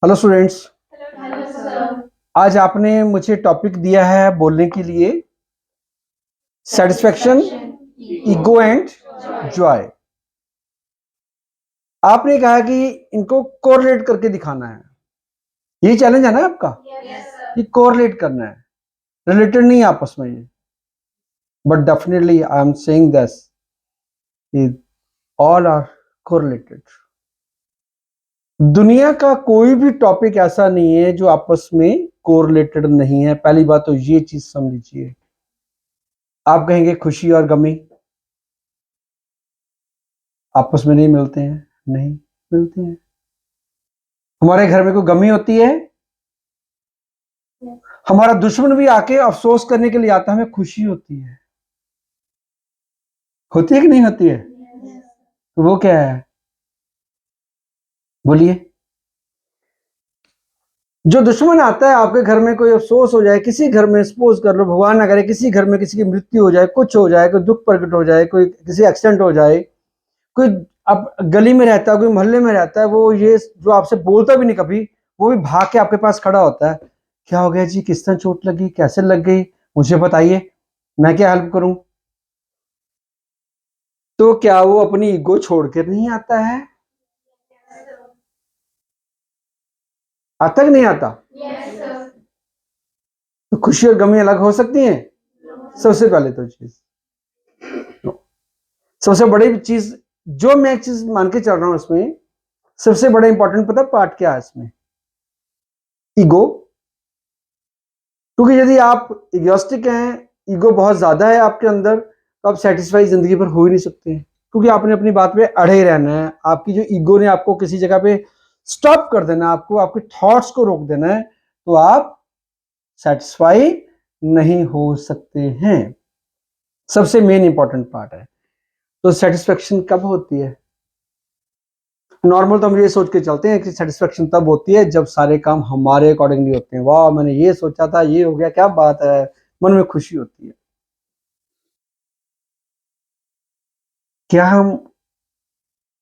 Hello students. Hello sir. आज आपने मुझे टॉपिक दिया है बोलने के लिए सेटिस्फैक्शन, ईगो एंड जॉय। आपने कहा कि इनको कोरिलेट करके दिखाना है। ये चैलेंज है ना आपका? Yes sir. ये कोरिलेट करना है, रिलेटेड नहीं आपस में ये। But definitely I am saying this, all are correlated. दुनिया का कोई भी टॉपिक ऐसा नहीं है जो आपस में कोरिलेटेड नहीं है। पहली बात तो ये चीज समझ लीजिए। आप कहेंगे खुशी और गमी आपस में नहीं मिलते हैं, नहीं मिलते हैं। हमारे घर में कोई गमी होती है? हमारा दुश्मन भी आके अफसोस करने के लिए आता है, हमें खुशी होती है कि नहीं होती है? तो वो क्या है, बोलिए। जो दुश्मन आता है आपके घर में, कोई अफसोस हो जाए किसी घर में, सपोज कर लो भगवान ना करे किसी घर में किसी की मृत्यु हो जाए, कुछ हो जाए, कोई दुख प्रकट हो जाए, कोई किसी एक्सीडेंट हो जाए, कोई अब गली में रहता है, कोई मोहल्ले में रहता है, वो ये जो आपसे बोलता भी नहीं कभी, वो भी भाग के आपके पास खड़ा होता है। क्या हो गया जी, किस तरह चोट लगी, कैसे लग गई, मुझे बताइए, मैं क्या हेल्प करूं? तो क्या वो अपनी ईगो छोड़ कर नहीं आता है? आता कि नहीं आता? Yes sir. तो खुशी और गमी अलग हो सकती हैं? सबसे पहले तो चीज, सबसे बड़ी चीज जो मैं एक चीज मान के चल रहा हूं इसमें, सबसे बड़ा इंपॉर्टेंट पता पार्ट क्या है इसमें? ईगो। क्योंकि यदि आप इगोस्टिक हैं, ईगो बहुत ज्यादा है आपके अंदर, तो आप सेटिस्फाई जिंदगी भर हो ही नहीं सकते हैं। क्योंकि आपने अपनी बात पे अड़े रहना है। आपकी जो ईगो ने आपको किसी जगह पे स्टॉप कर देना, आपको आपके थॉट्स को रोक देना है, तो आप सेटिस्फाई नहीं हो सकते हैं। सबसे मेन इंपॉर्टेंट पार्ट है। तो सेटिस्फेक्शन कब होती है? नॉर्मल तो हम ये सोच के चलते हैं कि सेटिस्फेक्शन तब होती है जब सारे काम हमारे अकॉर्डिंगली होते हैं। वाह, मैंने ये सोचा था, ये हो गया, क्या बात है, मन में खुशी होती है। क्या हम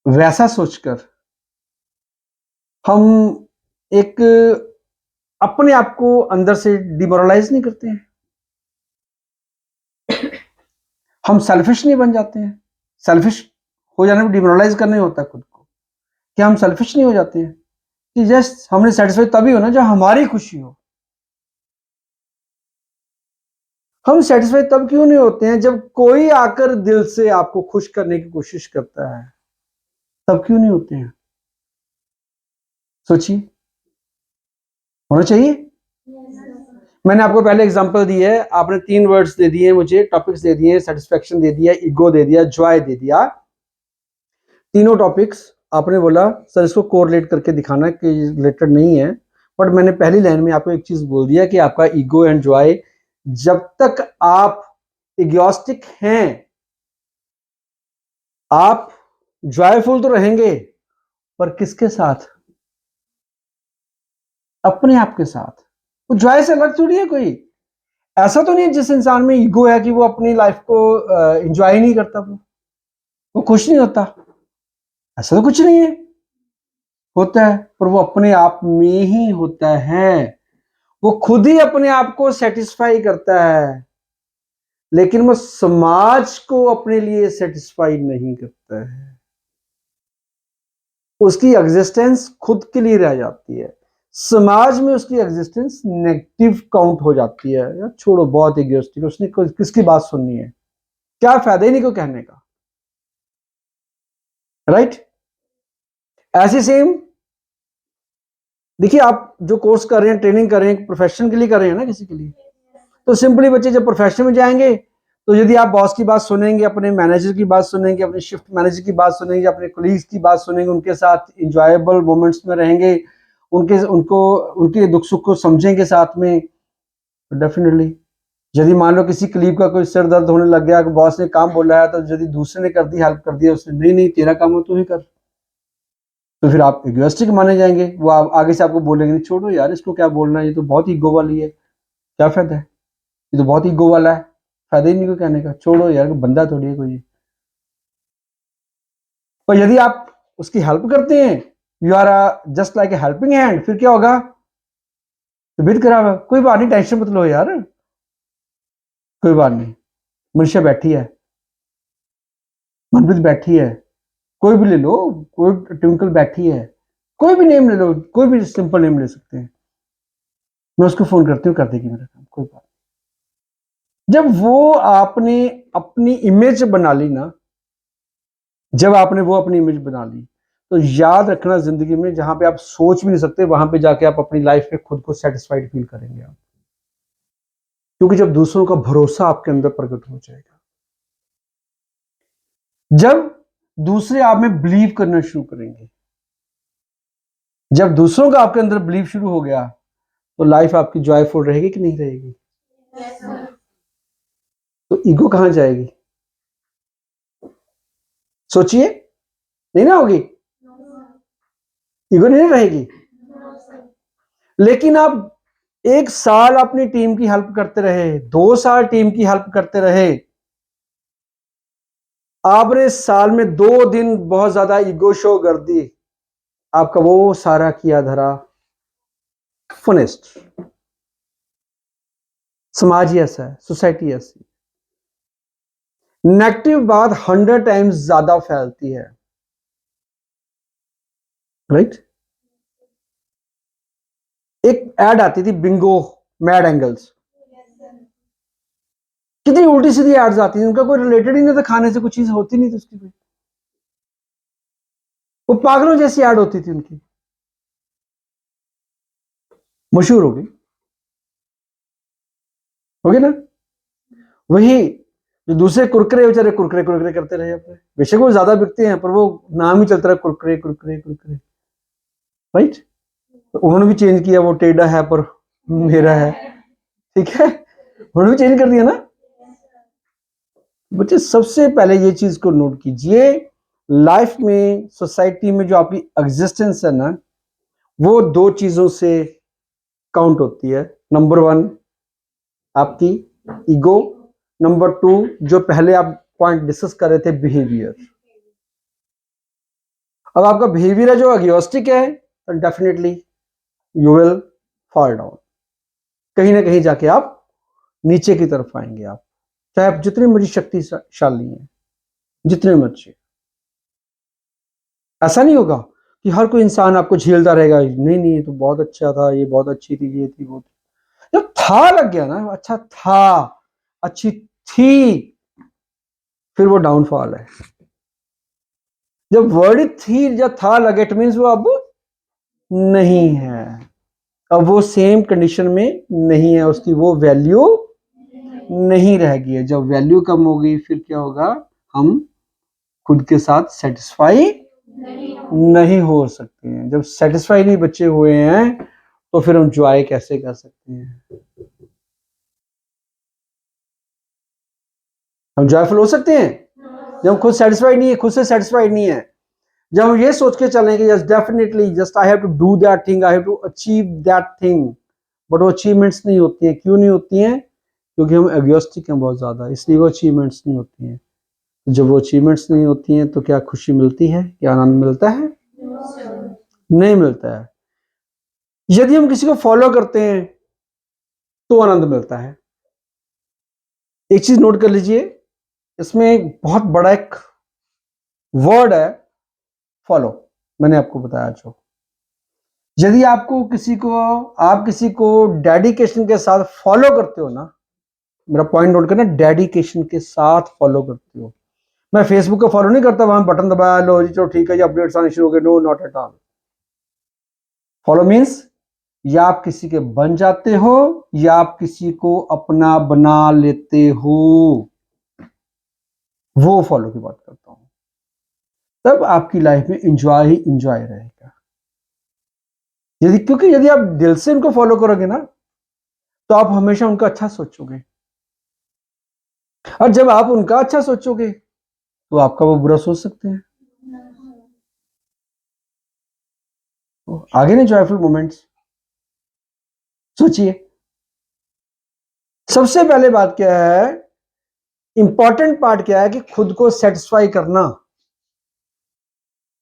वैसा सोचकर हम एक अपने आप को अंदर से डिमोरलाइज नहीं करते हैं? हम सेल्फिश नहीं बन जाते हैं? सेल्फिश हो जाने में डिमोरलाइज करना ही होता है खुद को। क्या हम सेल्फिश नहीं हो जाते हैं कि जस्ट हमने सेटिस्फाई तभी होना जब हमारी खुशी हो? हम सेटिस्फाई तब क्यों नहीं होते हैं जब कोई आकर दिल से आपको खुश करने की कोशिश करता है? तब क्यों नहीं होते हैं? सोचिए, होना चाहिए। मैंने आपको पहले एग्जांपल दी है, आपने 3 वर्ड्स दे दिए मुझे, टॉपिक्स दे दिए, सेटिस्फेक्शन दे दिया, ईगो दे दिया, जॉय दे दिया। तीनों टॉपिक्स आपने बोला सर इसको कोरिलेट करके दिखाना कि रिलेटेड नहीं है। बट मैंने पहली लाइन में आपको एक चीज बोल दिया कि आपका ईगो एंड जॉय, जब तक आप इगोस्टिक हैं, आप जॉयफुल तो रहेंगे, पर किसके साथ? अपने आप के साथ। वो जॉय से अलग थोड़ी है कोई। ऐसा तो नहीं है जिस इंसान में ईगो है कि वो अपनी लाइफ को एंजॉय नहीं करता, वो खुश नहीं होता। ऐसा तो कुछ नहीं है। होता है, पर वो अपने आप में ही होता है। वो खुद ही अपने आप को सेटिस्फाई करता है, लेकिन वो समाज को अपने लिए सेटिस्फाई नहीं करता है। उसकी एग्जिस्टेंस खुद के लिए रह जाती है, समाज में उसकी एग्जिस्टेंस नेगेटिव काउंट हो जाती है। यार छोड़ो, बहुत इगोइस्टिक, उसने किसकी बात सुननी है, क्या फायदा ही नहीं को कहने का, राइट? ऐसे सेम देखिए, आप जो कोर्स कर रहे हैं, ट्रेनिंग कर रहे हैं, प्रोफेशन के लिए कर रहे हैं ना किसी के लिए, तो सिंपली बच्चे जब प्रोफेशन में जाएंगे, तो यदि आप बॉस की बात सुनेंगे, अपने मैनेजर की बात सुनेंगे, अपने शिफ्ट मैनेजर की बात सुनेंगे, अपने कोलीग्स की बात सुनेंगे, उनके साथ इंजॉयबल मोमेंट्स में रहेंगे, उनके दुख सुख को समझेंगे साथ में, तो डेफिनेटली यदि मान लो किसी कलीग का कोई सिर दर्द होने लग गया, बॉस ने काम बोला है, तो यदि दूसरे ने कर दी, हेल्प कर दिया उसने, नहीं नहीं तेरा काम है तू ही कर, तो फिर आप इगोइस्टिक माने जाएंगे। वो आगे से आपको बोलेंगे नहीं छोड़ो यार इसको क्या बोलना है, ये तो बहुत ईगो वाली है, क्या फायदा है, ये तो बहुत ईगो वाला है, फायदा ही नहीं कोई कहने का, छोड़ो यार बंदा थोड़ी है कोई। पर यदि आप उसकी हेल्प करते हैं, you are just like a helping hand, फिर क्या होगा? तबीयत खराब है, कोई बात नहीं, टेंशन मत लो यार, कोई बात नहीं, मनीषा बैठी है, मनप्रीत बैठी है, कोई भी ले लो, कोई ट्विंकल बैठी है, कोई भी नेम ले लो, कोई भी सिंपल नेम ले सकते हैं, मैं उसको फोन करती हूँ, कर देगी मेरा काम, कोई बात नहीं। जब वो आपने अपनी इमेज बना ली ना, जब आपने वो अपनी इमेज बना ली, तो याद रखना जिंदगी में जहां पे आप सोच भी नहीं सकते, वहां पे जाके आप अपनी लाइफ में खुद को सेटिस्फाइड फील करेंगे आप, क्योंकि जब दूसरों का भरोसा आपके अंदर प्रकट हो जाएगा, जब दूसरे आप में बिलीव करना शुरू करेंगे, जब दूसरों का आपके अंदर बिलीव शुरू हो गया, तो लाइफ आपकी जॉयफुल रहेगी कि नहीं रहेगी? Yes, sir. तो ईगो कहां जाएगी? सोचिए, नहीं ना होगी, No, sir. ईगो नहीं रहेगी। No, sir. लेकिन आप 1 साल अपनी टीम की हेल्प करते रहे, 2 साल टीम की हेल्प करते रहे, आपने साल में 2 दिन बहुत ज्यादा ईगो शो कर दी, आपका वो सारा किया धरा फनेस्ट। समाज ही ऐसा है, सोसाइटी ऐसी, नेगेटिव बात 100 टाइम्स ज्यादा फैलती है, राइट? एक एड आती थी Bingo mad angles, Yes, sir. कितनी उल्टी सीधी एड्स आती थी, उनका कोई रिलेटेड ही नहीं था, खाने से कुछ चीज होती नहीं थी उसकी कोई, वो पागलों जैसी एड होती थी उनकी, मशहूर होगी ना? वही जो दूसरे कुरकुरे, बेचारे कुरकुरे कुरकुरे करते रहे अपने, बेशक वो ज्यादा बिकते हैं, पर वो नाम ही चलता रहा कुरकुरे कुरकुरे कुरकुरे, राइट? तो उन्होंने भी चेंज किया, वो टेढ़ा है पर मेरा है, ठीक है, उन्होंने भी चेंज कर दिया ना। बच्चे सबसे पहले ये चीज को नोट कीजिए, लाइफ में, सोसाइटी में जो आपकी एग्जिस्टेंस है ना, वो 2 चीजों से काउंट होती है। नंबर 1 आपकी ईगो, नंबर 2 जो पहले आप पॉइंट डिस्कस कर रहे थे, बिहेवियर। अब आपका बिहेवियर है जो एग्योस्टिक है, तो definitely you will fall down, कहीं ना कहीं जाके आप नीचे की तरफ आएंगे, आप चाहे आप जितने मर्जी शक्तिशाली हैं, जितने मर्जी, ऐसा नहीं होगा कि हर कोई इंसान आपको झेलता रहेगा, नहीं नहीं ये तो बहुत अच्छा था, ये बहुत अच्छी थी, ये थी वो थी, जब था लग गया ना, अच्छा था, अच्छी थी, फिर वो डाउनफॉल है। जब वर्ड थी जब था लगे, इट मींस वो अब नहीं है, अब वो सेम कंडीशन में नहीं है, उसकी वो वैल्यू नहीं रहेगी है। जब वैल्यू कम होगी, फिर क्या होगा? हम खुद के साथ सेटिस्फाई नहीं हो सकते हैं। जब सेटिस्फाई नहीं बच्चे हुए हैं, तो फिर हम एंजॉय कैसे कर सकते हैं? हम जॉयफुल हो सकते हैं जब हम खुद सेटिस्फाइड नहीं है, खुद से सेटिस्फाइड नहीं है, जब हम ये सोच के चलें कि yes definitely just I have to do that thing, I have to achieve that thing, but वो अचीवमेंट्स नहीं होती है। क्यों नहीं होती हैं? क्योंकि हम एग्योस्टिक हैं बहुत ज्यादा, इसलिए वो अचीवमेंट्स नहीं होती हैं। जब वो अचीवमेंट्स नहीं होती हैं, तो क्या खुशी मिलती है, क्या आनंद मिलता है? No, sir. नहीं मिलता है। यदि हम किसी को फॉलो करते हैं तो आनंद मिलता है। एक चीज नोट कर लीजिए, इसमें बहुत बड़ा एक वर्ड है, फॉलो। मैंने आपको बताया, जो यदि आपको किसी को, आप किसी को डेडिकेशन के साथ फॉलो करते हो ना, मेरा पॉइंट नोट करना, डेडिकेशन के साथ फॉलो करते हो। मैं फेसबुक को फॉलो नहीं करता, वहां बटन दबाया, लो जी चलो ठीक है जी, अपडेट्स आने शुरू हो गए, no not at all. Follow means या आप किसी के बन जाते हो, या आप किसी को अपना बना लेते हो, वो फॉलो की बात करता हूं। तब आपकी लाइफ में एंजॉय ही एंजॉय रहेगा। यदि, क्योंकि यदि आप दिल से उनको फॉलो करोगे ना, तो आप हमेशा उनका अच्छा सोचोगे, और जब आप उनका अच्छा सोचोगे, तो आपका वो बुरा सोच सकते हैं। तो आगे नहीं जॉयफुल मोमेंट्स, सोचिए। सबसे पहले बात क्या है, इंपॉर्टेंट पार्ट क्या है कि खुद को सेटिस्फाई करना।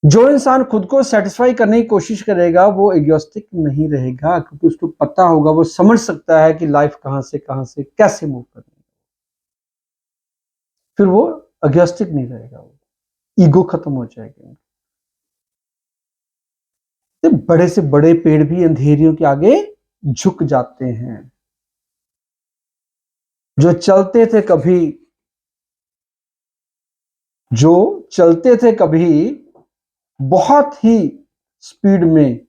जो इंसान खुद को सेटिस्फाई करने की कोशिश करेगा वो इगोइस्टिक नहीं रहेगा, क्योंकि उसको पता होगा, वो समझ सकता है कि लाइफ कहां से कैसे मूव करनी है। फिर वो इगोइस्टिक नहीं रहेगा, वो ईगो खत्म हो जाएगी। तो बड़े से बड़े पेड़ भी अंधेरियों के आगे झुक जाते हैं। जो चलते थे कभी बहुत ही स्पीड में,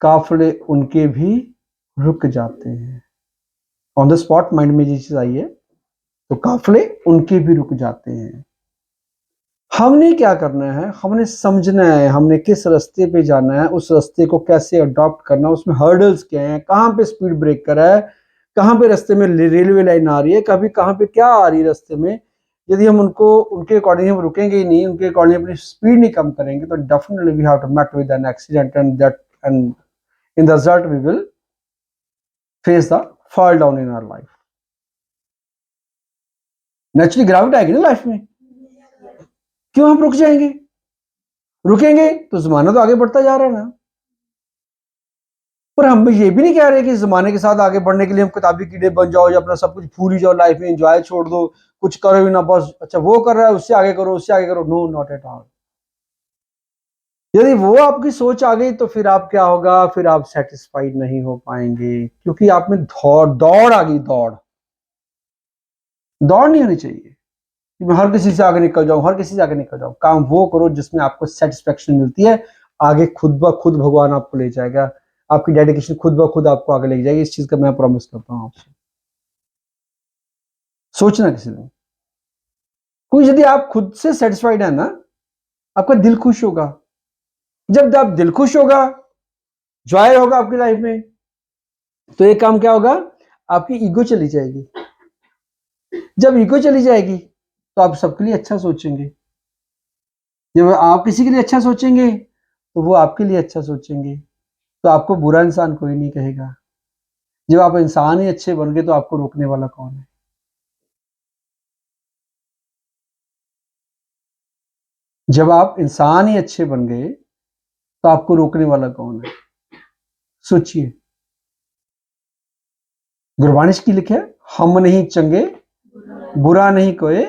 काफले उनके भी रुक जाते हैं। ऑन द स्पॉट माइंड में ये चीज आई है, तो काफले उनके भी रुक जाते हैं। हमने क्या करना है, हमने समझना है हमने किस रास्ते पे जाना है, उस रास्ते को कैसे अडॉप्ट करना, उसमें हर्डल्स क्या हैं, कहाँ पे स्पीड ब्रेकर है, कहाँ पे रास्ते में रेलवे लाइन आ रही है, कभी कहाँ पे क्या आ रही है रास्ते में। यदि हम उनके अकॉर्डिंग हम रुकेंगे ही नहीं, उनके अकॉर्डिंग अपनी स्पीड नहीं कम करेंगे, तो definitely we have to met with an accident, and in the result we will face the fall down in our life. Naturally गिरावट आएगी ना लाइफ में, क्यों हम रुक जाएंगे? रुकेंगे तो जमाना तो आगे बढ़ता जा रहा है ना। पर हम ये भी नहीं कह रहे कि जमाने के साथ आगे बढ़ने के लिए हम किताबी कीड़े बन जाओ या अपना सब कुछ भूल ही जाओ, लाइफ में एंजॉय छोड़ दो, कुछ करो ही ना, बस अच्छा वो कर रहा है उससे आगे करो, उससे आगे करो। No, not at all. यदि वो आपकी सोच आ गई तो फिर आप क्या होगा, फिर आप सेटिस्फाइड नहीं हो पाएंगे, क्योंकि आप में दौड़ आ गई। दौड़ नहीं होनी चाहिए कि मैं हर किसी से आगे निकल जाऊं। काम वो करो जिसमें आपको सेटिस्फेक्शन मिलती है। आगे खुद ब खुद भगवान आपको ले जाएगा, आपकी डेडिकेशन खुद ब खुद आपको आगे ले जाएगी। इस चीज का मैं प्रॉमिस करता हूं आपसे। सोचना किसी दिन, कोई यदि आप खुद से सेटिस्फाइड है ना, आपका दिल खुश होगा। जब आप दिल खुश होगा, जॉय होगा आपकी लाइफ में, तो एक काम क्या होगा, आपकी ईगो चली जाएगी। जब ईगो चली जाएगी तो आप सबके लिए अच्छा सोचेंगे। जब आप किसी के लिए अच्छा सोचेंगे तो वो आपके लिए अच्छा सोचेंगे, तो आपको बुरा इंसान कोई नहीं कहेगा। जब आप इंसान ही अच्छे बन गए तो आपको रोकने वाला कौन है? जब आप इंसान ही अच्छे बन गए तो आपको रोकने वाला कौन है? सोचिए। गुरबाणी की लिखे, हम नहीं चंगे बुरा नहीं कोई,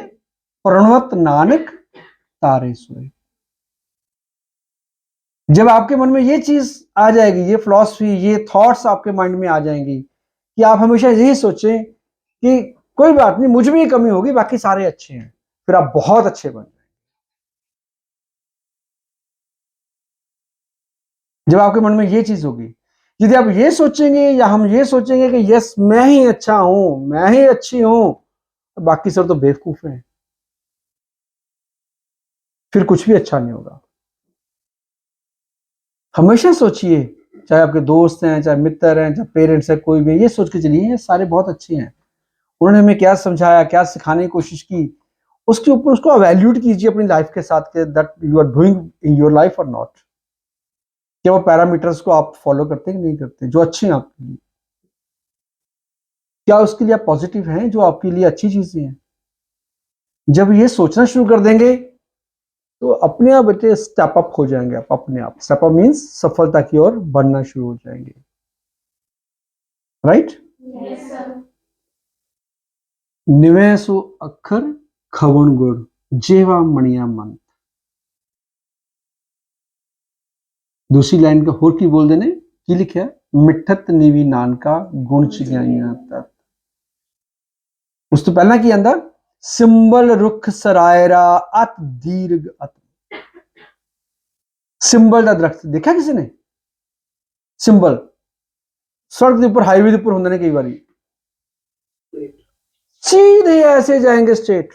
प्रणवत नानक तारे सोए। जब आपके मन में ये चीज आ जाएगी, ये फिलॉसफी, ये थॉट्स आपके माइंड में आ जाएंगी कि आप हमेशा यही सोचें कि कोई बात नहीं, मुझ में ही कमी होगी, बाकी सारे अच्छे हैं, फिर आप बहुत अच्छे बन जाएंगे। जब आपके मन में ये चीज होगी, यदि आप ये सोचेंगे या हम ये सोचेंगे कि यस मैं ही अच्छा हूं, मैं ही अच्छी हूं, तो बाकी सब तो बेवकूफ हैं, फिर कुछ भी अच्छा नहीं होगा। हमेशा सोचिए, चाहे आपके दोस्त हैं, चाहे मित्र हैं, चाहे पेरेंट्स हैं, कोई भी, ये सोच के चलिए ये सारे बहुत अच्छे हैं, उन्होंने हमें क्या समझाया, क्या सिखाने की कोशिश की, उसके ऊपर उसको एवेल्यूट कीजिए अपनी लाइफ के साथ के that you are doing in your life और नॉट। क्या वो पैरामीटर्स को आप फॉलो करते हैं कि नहीं करते जो अच्छे हैं आपके लिए? क्या उसके लिए आप पॉजिटिव हैं, जो आपके लिए अच्छी चीजें हैं? जब ये सोचना शुरू कर देंगे तो अपने आप बच्चे स्टेप अप हो जाएंगे। आप अपने आप स्टेप अप मीन्स सफलता की ओर बढ़ना शुरू हो जाएंगे। राइट? Yes, sir. निवेसो अखर खवण गुड़ जेवा मणिया मंत। दूसरी लाइन का होर की बोल देने की लिखा, मिठत नीवी नानका गुण चिगाइया तत। उस तो पहला की आंदा, सिंबल रुख सरायरा अत दीर्घ अत। सिंबल का दरख्त देखा किसी ने? सिंबल सड़क के ऊपर, हाईवे के ऊपर होंगे कई बार, सीधे ऐसे जाएंगे स्ट्रेट,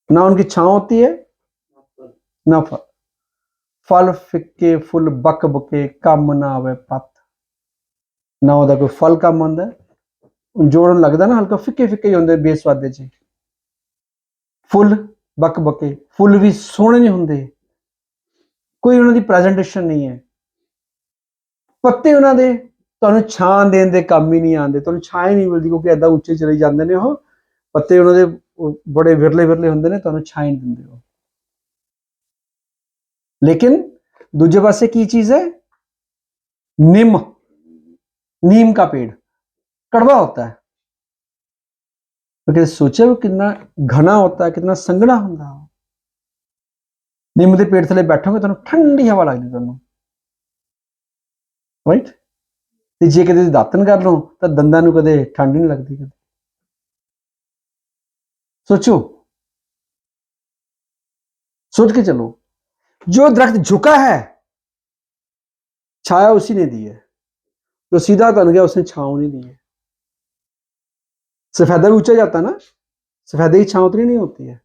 ना उनकी छांव होती है ना फल। फल फिक्के फुल बक बके कम ना आवे पत। ना ਉਹਦਾ कोई फल कम आंदा, जोड़न लगता ना हल्का फिक्के फिक्के ही होंगे बेसवादे च। फुल बक बके, फुल भी सोहने नहीं होंगे, कोई उन्होंने प्रेजेंटेशन नहीं है। पत्ते उन्होंने ਤੁਹਾਨੂੰ ਛਾਂ ਦੇਣ ਦੇ ਕੰਮ ਹੀ ਨਹੀਂ ਆਉਂਦੇ, ਤੁਹਾਨੂੰ ਛਾਂ ਹੀ ਨਹੀਂ ਮਿਲਦੀ, ਕਿਉਂਕਿ ਐਦਾਂ ਉੱਚੇ ਚਲੇ ਜਾਂਦੇ ਨੇ ਉਹ ਪੱਤੇ, ਉਹਨਾਂ ਦੇ ਬੜੇ ਵਿਰਲੇ ਵਿਰਲੇ ਹੁੰਦੇ ਨੇ, ਤੁਹਾਨੂੰ ਛਾਂ ਹੀ ਨਹੀਂ ਦਿੰਦੇ ਉਹ। लेकिन दूजे पासे की चीज है, नीम का पेड़ कड़वा होता है, तो सोचे वो कितना घना होता है, कितना संघना होता है। नीम के पेड़ थले बैठोगे तो ठंडी हवा लगती तुहानू, राइट। ते जे कदे दातन कर लो तो दंदां नू कदे ठंड नहीं लगती। कदे सोचो, सोच के चलो, जो दरख्त झुका है छाया उसी ने दी है, जो सीधा तन गया उसने छांव नहीं दी है। सफेदा भी ऊंचा जाता ना, सफेदे की छांव उतनी नहीं होती है,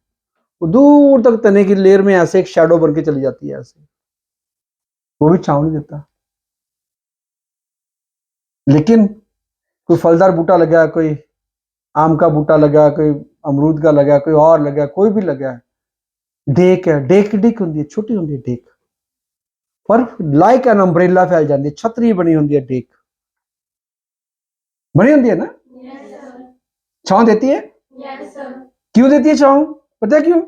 वो दूर तक तने की लेयर में ऐसे एक शैडो बन के चली जाती है, ऐसे वो भी छांव नहीं देता। लेकिन कोई फलदार बूटा लगा, कोई आम का बूटा लगा, कोई अमरूद का लगा, कोई और लगा, कोई भी लगा, डेक है, डेक डिक होंगी है, छोटी होंगी है डेक, पर लाइक एन अंब्रेला फैल जाती है, छतरी बनी होंगी है डेक, बनी होंगी है ना, छांव देती है। क्यों देती है छांव? पता है क्यों?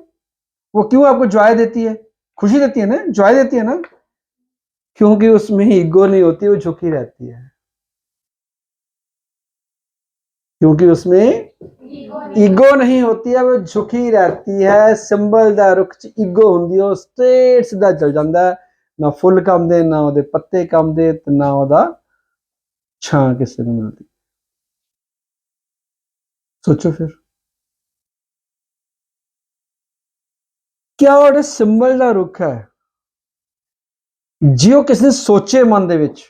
वो क्यों आपको जॉय देती है, खुशी देती है ना, जॉय देती है ना, क्योंकि उसमें ईगो नहीं होती, वो झुकी रहती है। क्योंकि उसमें ईगो नहीं होती है, वो झुकी रहती है। सिंबल दा रुख च ईगो हुंदी है, स्ट्रेट सीधा चल जाता है, ना फुल कम दे, ना ਉਹਦੇ पत्ते कम दे, ना ਉਹਦਾ ਛਾਂ ਕਿਸੇ ਨੂੰ ਮਿਲਦੀ। सोचो फिर क्या ਉਹਦਾ सिंबल ਦਾ रुख है, ਜੇ ਉਹ ਕਿਸੇ ਨੇ ਸੋਚੇ ਮਨ ਦੇ ਵਿੱਚ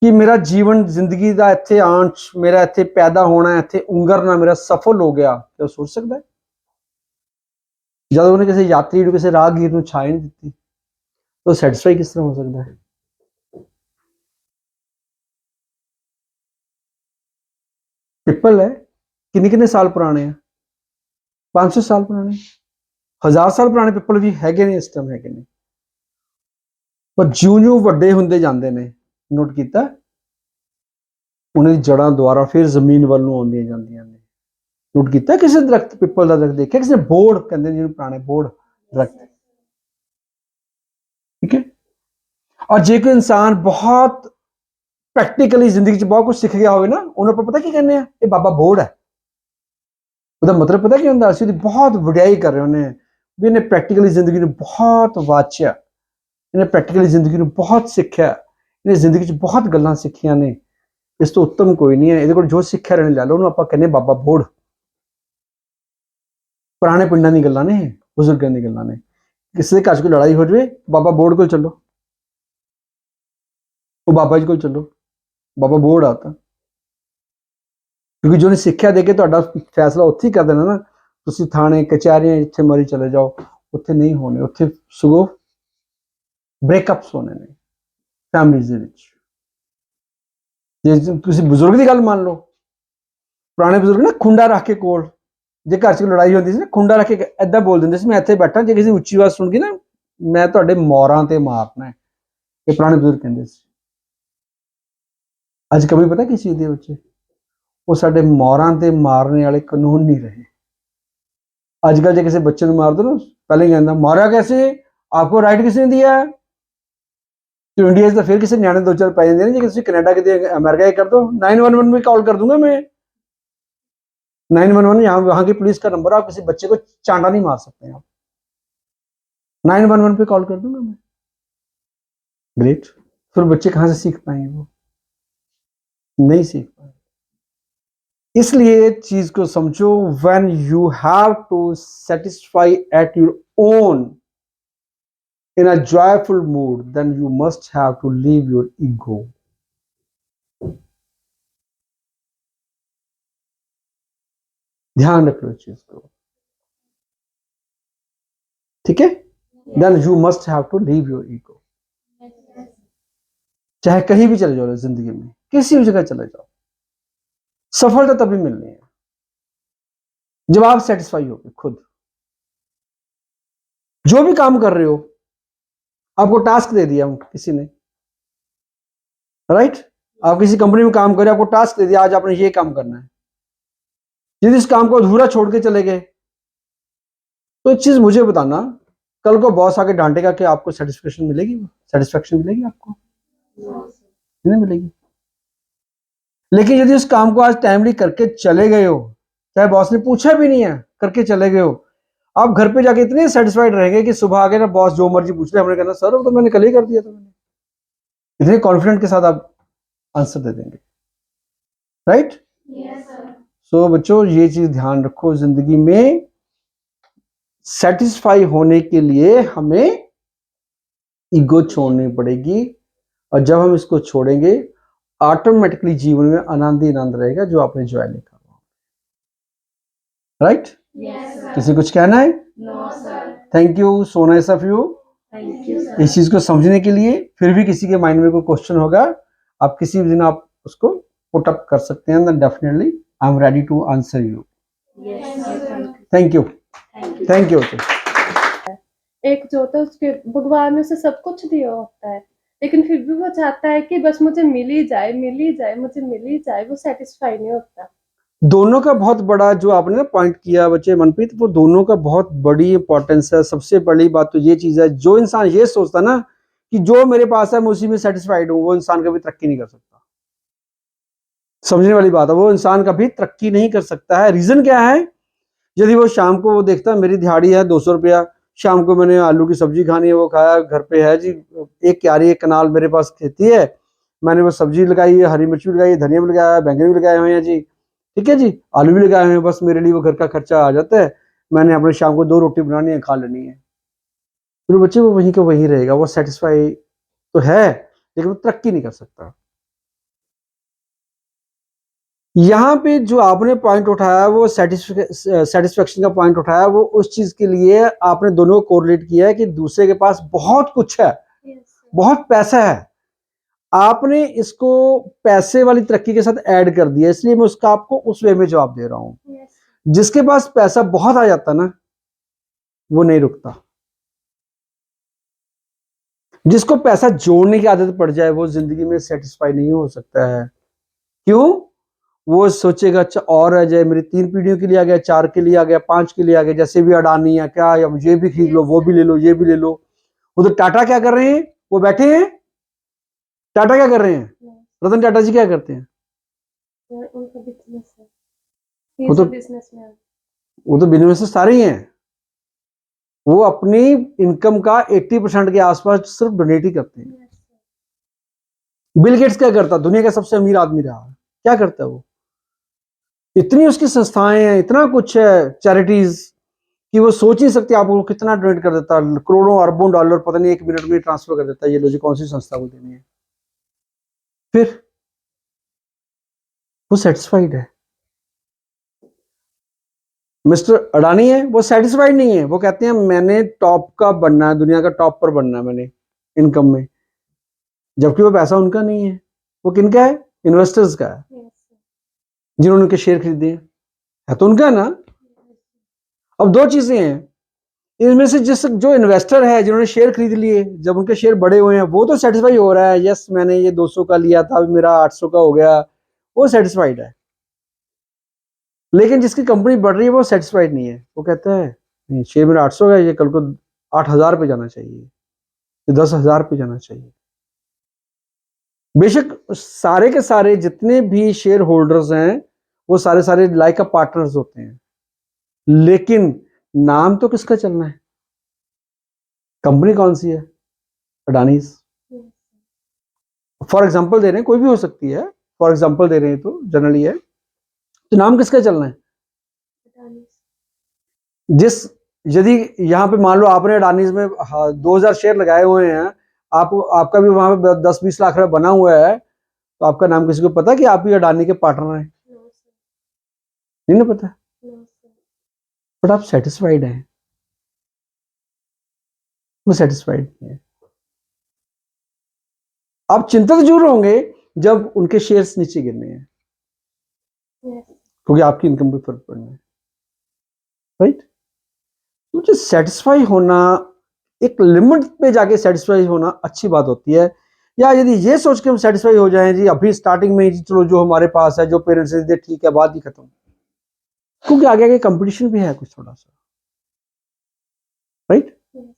कि मेरा जीवन जिंदगी का इत्थे आण च, मेरा इत्थे पैदा होना, इत्थे उंगरना मेरा सफल हो गया, क्या सोच सकता है? जब उन्हें किसी यात्री को, किसी राहगीर को छाई नहीं दी, तो सैटिस्फाई किस तरह हो सकता है? पिपल है, किन्ने किन्ने साल पुराने हैं, 500 साल पुराने, 1000 साल पुराने पिपल भी हैगे ने इस टाइम, हैगे ने। पर ज्यों-ज्यों ਵੱਡੇ ਹੁੰਦੇ ਜਾਂਦੇ ਨੇ, ਨੋਟ ਕੀਤਾ, ਉਹਨਾਂ ਦੀ ਜੜਾਂ ਦੁਆਰਾ ਫਿਰ ਜ਼ਮੀਨ ਵੱਲ ਨੂੰ ਆਉਂਦੀਆਂ ਜਾਂਦੀਆਂ ਨੇ। ਨੋਟ ਕੀਤਾ ਕਿਸੇ ਦਰਖਤ, ਪਿੱਪਲ ਦਾ ਦਰਖਤ ਦੇਖਿਆ ਕਿਸੇ ਨੇ? ਬੋੜ ਕਹਿੰਦੇ ਜਿਹਨੂੰ ਪੁਰਾਣੇ ਬੋੜ दरख्त, ठीक है। और जे कोई इंसान बहुत प्रैक्टिकली जिंदगी च बहुत कुछ सीख गया होवे ना, उन्होंने ਆਪਾਂ पता की कहने हैं, ये बाबा बोड़ है। ਉਹਦਾ ਮਤਲਬ ਪਤਾ ਕੀ ਹੁੰਦਾ? ਅਸੀਂ ਉਹਦੀ ਬਹੁਤ ਵਡਿਆਈ ਕਰ ਰਹੇ ਹੁੰਦੇ ਹਾਂ ਵੀ ਇਹਨੇ ਪ੍ਰੈਕਟੀਕਲੀ ਜ਼ਿੰਦਗੀ ਨੂੰ ਬਹੁਤ ਵਾਚਿਆ, ਇਹਨੇ ਪ੍ਰੈਕਟੀਕਲੀ ਜ਼ਿੰਦਗੀ ਨੂੰ ਬਹੁਤ ਸਿੱਖਿਆ, ਇਹਨੇ ਜ਼ਿੰਦਗੀ 'ਚ ਬਹੁਤ ਗੱਲਾਂ ਸਿੱਖੀਆਂ ਨੇ, ਇਸ ਤੋਂ ਉੱਤਮ ਕੋਈ ਨਹੀਂ ਹੈ, ਇਹਦੇ ਕੋਲ ਜੋ ਸਿੱਖਿਆ ਰਹਿਣ ਲੈ ਲਓ, ਉਹਨੂੰ ਆਪਾਂ ਕਹਿੰਦੇ ਬਾਬਾ ਬੋੜ। ਪੁਰਾਣੇ ਪਿੰਡਾਂ ਦੀ ਗੱਲਾਂ ਨੇ, ਬਜ਼ੁਰਗਾਂ ਦੀ ਗੱਲਾਂ ਨੇ। ਕਿਸੇ ਦੇ ਘਰ 'ਚ ਕੋਈ ਲੜਾਈ ਹੋ ਜਾਵੇ, ਬਾਬਾ ਬੋੜ ਕੋਲ ਚੱਲੋ, ਉਹ ਬਾਬਾ ਜੀ ਕੋਲ ਚੱਲੋ, ਬਾਬਾ ਬੋੜ ਆਤਾ। ਕਿਉਂਕਿ ਜੋ ਨੇ ਸਿੱਖਿਆ ਦੇ ਕੇ ਤੁਹਾਡਾ ਫੈਸਲਾ ਉੱਥੇ ਹੀ ਕਰ ਦੇਣਾ ਨਾ, ਤੁਸੀਂ ਥਾਣੇ ਕਚਹਿਰੀਆਂ ਜਿੱਥੇ ਮਰਜ਼ੀ ਚਲੇ ਜਾਓ, ਉੱਥੇ ਨਹੀਂ ਹੋਣੇ, ਉੱਥੇ ਸਗੋਂ ਬ੍ਰੇਕਅਪਸ ਹੋਣੇ ਨੇ ਫੈਮਿਲੀਜ਼ ਦੇ ਵਿੱਚ। ਜੇ ਤੁਸੀਂ ਬਜ਼ੁਰਗ ਦੀ ਗੱਲ ਮੰਨ ਲਓ, ਪੁਰਾਣੇ ਬਜ਼ੁਰਗ ਨਾ ਖੁੰਡਾ ਰੱਖ ਕੇ ਕੋਲ, ਜੇ ਘਰ 'ਚ ਲੜਾਈ ਹੁੰਦੀ ਸੀ ਨਾ, ਖੁੰਡਾ ਰੱਖ ਕੇ ਏਦਾਂ ਬੋਲ ਦਿੰਦੇ ਸੀ, ਮੈਂ ਇੱਥੇ ਬੈਠਾ, ਜੇ ਕਿਸੇ ਉੱਚੀ ਆਵਾਜ਼ ਸੁਣ ਗਈ ਨਾ, ਮੈਂ ਤੁਹਾਡੇ ਮੌਰਾਂ ਤੇ ਮਾਰਨਾ। ਇਹ ਪੁਰਾਣੇ ਬਜ਼ੁਰਗ ਕਹਿੰਦੇ ਸੀ। ਅੱਜ ਕभी ਪਤਾ ਕਿਸ ਚੀਜ਼ ਦੇ ਵਿੱਚ ਉਹ ਸਾਡੇ ਮੌਰਾਂ ਤੇ ਮਾਰਨੇ ਵਾਲੇ ਕਾਨੂੰਨ ਨਹੀਂ ਰਹੇ। ਅੱਜ ਕੱਲ੍ਹ ਜੇ ਕਿਸੇ ਬੱਚੇ ਨੂੰ ਮਾਰ ਦੋ ਨਾ, ਪਹਿਲੇ ਹੀ ਕਹਿੰਦਾ ਮਾਰਿਆ कैसे, आपको राइट किसने दिया है? तो इंडिया से फिर किसी न्याणे 2-4 पै जाते हैं, जे किसी कनाडा कितने अमेरिका कर दो, 911 में कॉल कर दूंगा मैं, 911 यहाँ वहाँ की पुलिस का नंबर, आप किसी बच्चे को चांटा नहीं मार सकते आप, 911 पे कॉल कर दूंगा मैं। ग्रेट। फिर बच्चे कहाँ से सीख पाएंगे? वो नहीं सीख पाएंगे। इसलिए चीज को समझो, when you have to satisfy at your own in a joyful mood, then you must have to leave your ego. ध्यान रखो इस चीज को, ठीक है? Then you must have to leave your ego. चाहे कहीं भी चले जाओ जिंदगी में, किसी भी जगह चले जाओ, सफलता तभी मिलनी है जब आप सेटिस्फाई हो खुद। जो भी काम कर रहे हो, आपको टास्क दे दिया किसी ने, राइट? आप किसी कंपनी में काम कर रहे हो, आपको टास्क दे दिया, आज आपने ये काम करना है। यदि इस काम को अधूरा छोड़ के चले गए, तो एक चीज मुझे बताना, कल को बॉस आके डांटेगा कि आपको सेटिस्फेक्शन मिलेगी, सेटिस्फेक्शन मिलेगी आपको? नहीं मिलेगी। लेकिन यदि उस काम को आज टाइमली करके चले गए हो, चाहे बॉस ने पूछा भी नहीं है, करके चले गए हो, आप घर पे जाके इतने सेटिस्फाइड रहेंगे कि सुबह आके ना बॉस जो मर्जी पूछ ले, हमने कहना सर वो तो मैंने कल ही कर दिया था, मैंने इतने कॉन्फिडेंट के साथ आप आंसर दे देंगे, राइट? Yes, sir. सो बच्चों ये चीज ध्यान रखो, जिंदगी में सेटिस्फाई होने के लिए हमें ईगो छोड़नी पड़ेगी, और जब हम इसको छोड़ेंगे ऑटोमेटिकली जीवन में आनंद ही आनंद रहेगा, जो आपने एंजॉय नहीं करा, राइट? Yes, sir. किसी कुछ कहना है? No, sir. Thank you, so nice of you. Thank you, sir. इस चीज को समझने के लिए फिर भी किसी के माइंड में कोई क्वेश्चन होगा, आप किसी भी दिन आप उसको पुट अप कर सकते हैं, then definitely I am ready to answer you. Yes, sir. Thank you, Thank you. Thank you. एक जो होता है उसके भगवान ने उसे सब कुछ दिया होता है, लेकिन फिर भी वो चाहता है कि बस मुझे मिल ही जाए, मिल ही जाए, मुझे मिल ही जाए, वो सेटिस्फाई नहीं होता। दोनों का बहुत बड़ा जो आपने ना पॉइंट किया बच्चे मनप्रीत, वो दोनों का बहुत बड़ी इंपॉर्टेंस है। सबसे बड़ी बात तो ये चीज है, जो इंसान ये सोचता ना कि जो मेरे पास है मैं उसी में सेटिस्फाइड हूं, वो इंसान कभी तरक्की नहीं कर सकता। समझने वाली बात है, वो इंसान कभी तरक्की नहीं कर सकता है। रीजन क्या है? यदि वो शाम को वो देखता है मेरी दिहाड़ी है 200 रुपया, शाम को मैंने आलू की सब्जी खानी है, वो खाया, घर पे है जी एक क्यारी एक कनाल मेरे पास खेती है, मैंने वो सब्जी लगाई है, हरी मिर्च भी लगाई है, धनिया भी लगाया है, बैंगन भी लगाए हुए हैं जी, ठीक है जी, आलू भी लगाए हुए हैं, बस मेरे लिए वो घर का खर्चा आ जाता है, मैंने अपने शाम को 2 रोटी बनानी है, खा लेनी है। फिर बच्चे वो वहीं का वहीं रहेगा, वो सेटिस्फाई तो है लेकिन वो तरक्की नहीं कर सकता। यहाँ पे जो आपने पॉइंट उठाया वो सेटिस्फेक्शन का पॉइंट उठाया, वो उस चीज के लिए आपने दोनों को कोरिलेट किया है कि दूसरे के पास बहुत कुछ है, Yes, sir. बहुत पैसा है, आपने इसको पैसे वाली तरक्की के साथ ऐड कर दिया, इसलिए मैं उसका आपको उस वे में जवाब दे रहा हूं। Yes, जिसके पास पैसा बहुत आ जाता ना, वो नहीं रुकता। जिसको पैसा जोड़ने की आदत पड़ जाए, वो जिंदगी में सेटिस्फाई नहीं हो सकता है। क्यों? वो सोचेगा अच्छा और आ जाए, मेरी 3 पीढ़ियों के लिए आ गया, 4 के लिए आ गया, 5 के लिए आ गया, जैसे भी अडानी है क्या, या ये भी खरीद लो, वो भी ले लो, ये भी ले लो। उधर टाटा क्या कर रहे हैं? वो बैठे हैं, टाटा क्या कर रहे हैं? yes. रतन टाटा जी क्या करते हैं? Yeah, उनका बिजनेस है, वो तो बिजनेसमैन। वो तो बिजनेस सारे ही हैं, वो अपनी इनकम का 80% के आसपास सिर्फ डोनेट ही करते हैं। Yes, sir. बिल गेट्स क्या करता? दुनिया का सबसे अमीर आदमी रहा, क्या करता है वो? इतनी उसकी संस्थाएं हैं, इतना कुछ है, चैरिटीज, कि वो सोच नहीं सकती आपको कितना डोनेट कर देता, करोड़ों अरबों डॉलर पता नहीं 1 मिनट में ट्रांसफर कर देता है, ये लो जी कौन सी संस्था को देनी है। फिर वो सेटिस्फाइड है। मिस्टर अडानी है, वो सेटिस्फाइड नहीं है, वो कहते हैं मैंने टॉप का बनना है, दुनिया का टॉप पर बनना है मैंने इनकम में, जबकि वो पैसा उनका नहीं है, वो किनका है? इन्वेस्टर्स का है, Yes, sir. जिन्होंने उनके शेयर खरीदे हैं, है तो उनका ना। अब 2 चीजें हैं, इनमें से जो इन्वेस्टर है, जिन्होंने शेयर खरीद लिए, जब उनके शेयर बड़े हुए हैं, वो तो सेटिस्फाई हो रहा है, यस मैंने ये 200 का लिया था, अभी मेरा 800 का हो गया, वो सेटिस्फाइड है। लेकिन जिसकी कंपनी बढ़ रही है वो सेटिस्फाइड नहीं है, वो कहता है नहीं, शेयर मेरा 800 का है, ये कल को 8,000 पे जाना चाहिए, ये 10,000 पे जाना चाहिए। बेशक सारे के सारे जितने भी शेयर होल्डर्स हैं, वो सारे सारे लाइक पार्टनर्स होते हैं, लेकिन नाम तो किसका चलना है? कंपनी कौन सी है? अडानीज। Yes, फॉर एग्जांपल दे रहे हैं, कोई भी हो सकती है, फॉर एग्जांपल दे रहे हैं तो जनरली है, तो नाम किसका चलना है? Adani. जिस यदि यहाँ पे मान लो आपने अडानीज में 2,000 शेयर लगाए हुए हैं, आपका भी वहां पे 10-20 लाख रुपया बना हुआ है, तो आपका नाम किसी को पता कि आप ही अडानी के पार्टनर हैं? No, sir. नहीं ना पता, No, sir. बट आप सेटिस्फाइड हैं? वो सेटिस्फाइड नहीं है। आप चिंतित जरूर होंगे जब उनके शेयर्स नीचे गिरने हैं, Yes. क्योंकि आपकी इनकम पे फर्क पड़ना है, राइट? मुझे सेटिस्फाई होना, एक लिमिट पे जाके सेटिस्फाई होना अच्छी बात होती है। या यदि ये सोच के हम सेटिस्फाई हो जाएं जी अभी स्टार्टिंग में जी, चलो जो हमारे पास है, जो पेरेंट्स ने दे ठीक है, बात ही खत्म, क्योंकि आगे आगे कंपटीशन भी है कुछ थोड़ा सा, राइट? Yes.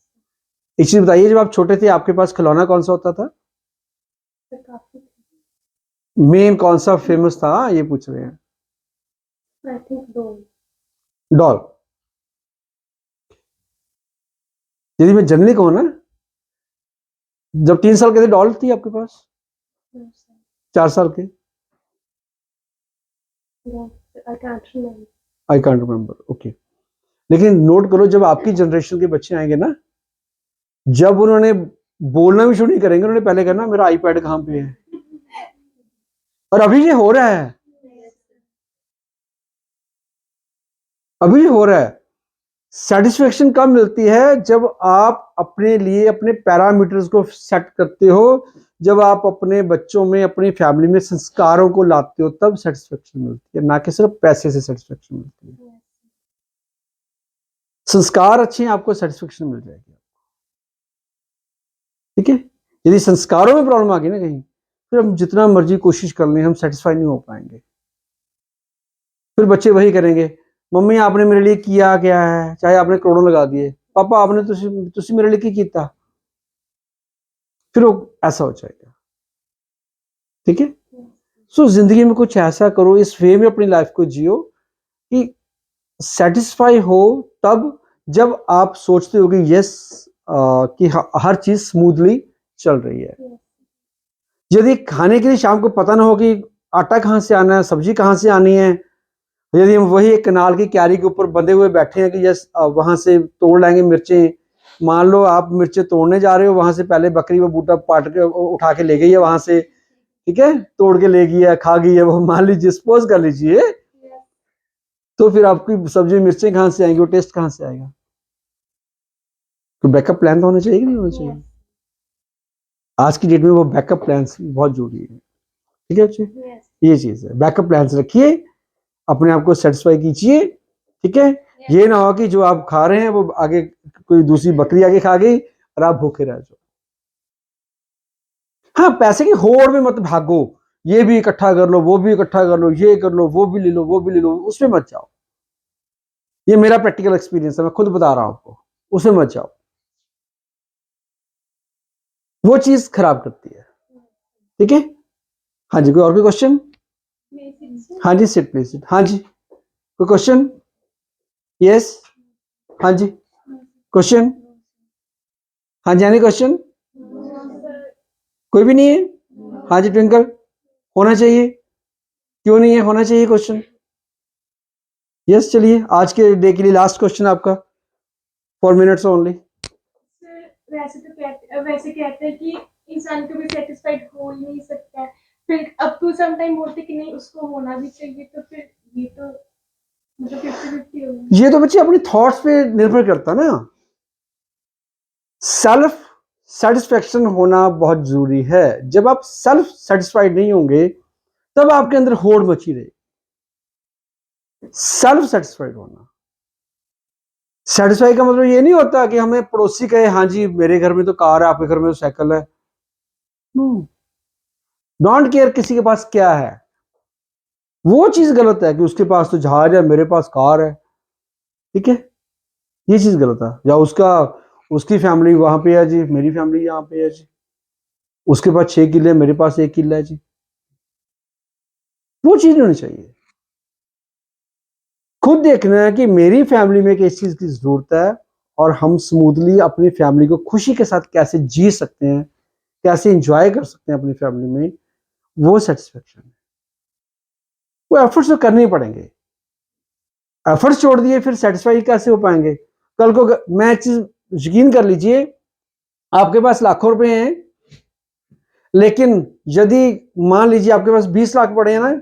एक चीज बताइए, जब आप छोटे थे आपके पास खिलौना कौन सा होता था? तो काफी मेन कौन सा फेमस था, ये पूछ रहे हैं। आई थिंक दो डॉल। यदि मैं जनरली कहूँ ना, जब 3 साल के थे डॉल थी आपके पास? 4 साल के? I can't remember. I can't remember, okay. लेकिन नोट करो, जब आपकी जनरेशन के बच्चे आएंगे ना, जब उन्होंने बोलना भी शुरू नहीं करेंगे, उन्होंने पहले कहना मेरा आईपैड कहाँ पे है। और अभी ये हो रहा है, अभी ये हो रहा है। सेटिस्फेक्शन कब मिलती है? जब आप अपने लिए अपने पैरामीटर्स को सेट करते हो, जब आप अपने बच्चों में, अपनी फैमिली में संस्कारों को लाते हो, तब सेटिस्फेक्शन मिलती है, ना कि सिर्फ पैसे से सेटिस्फेक्शन मिलती है। संस्कार अच्छे हैं, आपको सेटिस्फेक्शन मिल जाएगी। ठीक है। यदि संस्कारों में प्रॉब्लम आ गई ना कहीं, फिर हम जितना मर्जी कोशिश कर लें, हम सेटिस्फाई नहीं हो पाएंगे। फिर बच्चे वही करेंगे, मम्मी आपने मेरे लिए किया क्या है, चाहे आपने करोड़ों लगा दिए, पापा आपने तुसी मेरे लिए की किया। फिर वो ऐसा हो जाएगा। ठीक है। सो जिंदगी में कुछ ऐसा करो, इस वे में अपनी लाइफ को जियो कि सेटिस्फाई हो तब जब आप सोचते हो कि यस, कि हर चीज स्मूथली चल रही है। यदि खाने के लिए शाम को पता ना हो कि आटा कहाँ से आना है, सब्जी कहाँ से आनी है, यदि हम वही एक कनाल की क्यारी के ऊपर बंधे हुए बैठे हैं कि यस वहां से तोड़ लाएंगे मिर्चें, मान लो आप मिर्चें तोड़ने जा रहे हो, वहां से पहले बकरी वो बूटा पाट के उठा के ले गई है वहां से, ठीक है, तोड़ के ले गई है, खा गई है वो, मान लीजिए, सपोज कर लीजिए, तो फिर आपकी सब्जी मिर्चें कहाँ से आएंगी, वो टेस्ट कहाँ से आएगा? तो बैकअप प्लान तो होना चाहिए कि नहीं होना चाहिए? आज की डेट में वो बैकअप प्लान बहुत जरूरी है। ठीक है बच्चे, ये चीज है, बैकअप प्लान रखिए, अपने आप को सेटिस्फाई कीजिए। ठीक है। ये ना हो कि जो आप खा रहे हैं वो आगे कोई दूसरी बकरी आगे खा गई और आप भूखे रह जाओ। हाँ, पैसे की होड़ में मत भागो, ये भी इकट्ठा कर लो, वो भी इकट्ठा कर लो, ये कर लो, वो भी ले लो, वो भी ले लो, उसमें मत जाओ। ये मेरा प्रैक्टिकल एक्सपीरियंस है, मैं खुद बता रहा हूं आपको, उसमें मत जाओ, वो चीज खराब करती है। ठीक है। हाँ जी, कोई और भी क्वेश्चन? हाँ जी, सिट प्लीज सिट। हाँ जी, कोई क्वेश्चन? यस। हाँ जी, क्वेश्चन? हाँ जी, एनी क्वेश्चन? कोई भी नहीं है? हाँ जी, ट्विंकल, होना चाहिए, क्यों नहीं है, होना चाहिए क्वेश्चन। यस, चलिए आज के डे के लिए लास्ट क्वेश्चन आपका, 4 मिनट्स ओनली। वैसे कहते हैं कि इंसान कभी सेटिस्फाइड हो ही नहीं सकता है, फिर अप टू सम टाइम बोलते कि नहीं उसको होना भी चाहिए, तो फिर ये तो मतलब 50-50 होगा। ये तो बच्चे अपनी थॉट्स पे निर्भर करता ना। सेल्फ सेटिस्फेक्शन होना बहुत जरूरी है। जब आप सेल्फ सेटिस्फाइड नहीं होंगे तब आपके अंदर होड़ मची रहेगी। सेल्फ सेटिस्फाइड होना, सेटिस्फाई का मतलब ये नहीं होता कि हमें पड़ोसी कहे हाँ जी मेरे घर में तो कार है, आपके घर में तो साइकिल है। नो, डोंट केयर किसी के पास क्या है, वो चीज गलत है कि उसके पास तो जहाज है, मेरे पास कार है। ठीक है, ये चीज गलत है। या उसकी फैमिली वहां पे है जी, मेरी फैमिली यहाँ पे है जी, उसके पास 6 किले, मेरे पास 1 किला है जी, वो चीज नहीं होनी चाहिए। खुद देखना है कि मेरी फैमिली में किस चीज की जरूरत है और हम स्मूथली अपनी फैमिली को खुशी के साथ कैसे जी सकते हैं, कैसे इंजॉय कर सकते हैं अपनी फैमिली में, वो सेटिस्फेक्शन है। वो एफर्ट्स तो करने ही पड़ेंगे, एफर्ट्स छोड़ दिए फिर सेटिस्फाई कैसे हो पाएंगे? कल को मैं चीज यकीन कर लीजिए, आपके पास लाखों रुपए हैं, लेकिन यदि मान लीजिए आपके पास 20 लाख पड़े हैं ना,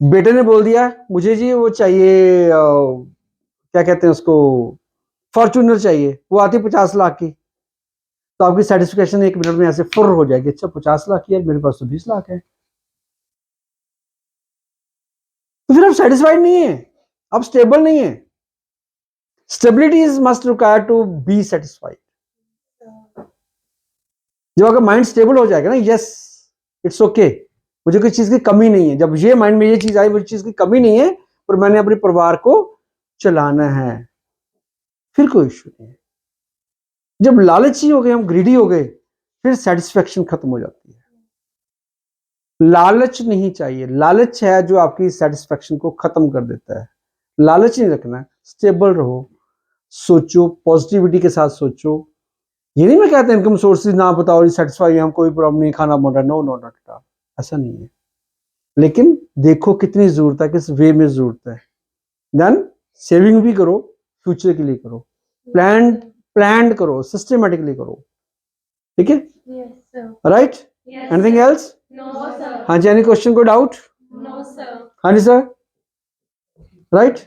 बेटे ने बोल दिया मुझे जी वो चाहिए, क्या कहते हैं उसको, फॉर्चूनर चाहिए, वो आती 50 लाख की, तो आपकी सेटिस्फेक्शन 1 मिनट में ऐसे फुर हो जाएगी, अच्छा 50 लाख की, यार मेरे पास तो 20 लाख है। तो फिर आप सेटिस्फाइड नहीं है, आप स्टेबल नहीं है। Stability is must require to be satisfied. जब अगर माइंड स्टेबल हो जाएगा ना, यस इट्स ओके, मुझे कोई चीज की कमी नहीं है, जब ये माइंड में ये चीज आई मुझे चीज की कमी नहीं है पर मैंने अपने परिवार को चलाना है, फिर कोई इश्यू नहीं है। जब लालची हो गए, हम ग्रीडी हो गए, फिर सेटिस्फेक्शन खत्म हो जाती है। लालच नहीं चाहिए। लालच है जो आपकी सेटिस्फेक्शन को खत्म कर देता है। लालच नहीं रखना, स्टेबल रहो, सोचो, पॉजिटिविटी के साथ सोचो। ये नहीं मैं कहता इनकम सोर्सेज ना बताओ, सेटिस्फाई हम, कोई प्रॉब्लम नहीं, खाना बन रहा, नो नो नॉट, ऐसा नहीं है। लेकिन देखो कितनी जरूरत है, किस वे में जरूरत है, देन सेविंग भी करो, फ्यूचर के लिए करो, प्लान करो, सिस्टमेटिकली करो, ठीक है, Yes, sir. Right? Yes, anything sir. Else? No, sir. हाँ जी, एनी क्वेश्चन, कोई डाउट? No, sir. हाँ जी सर, राइट?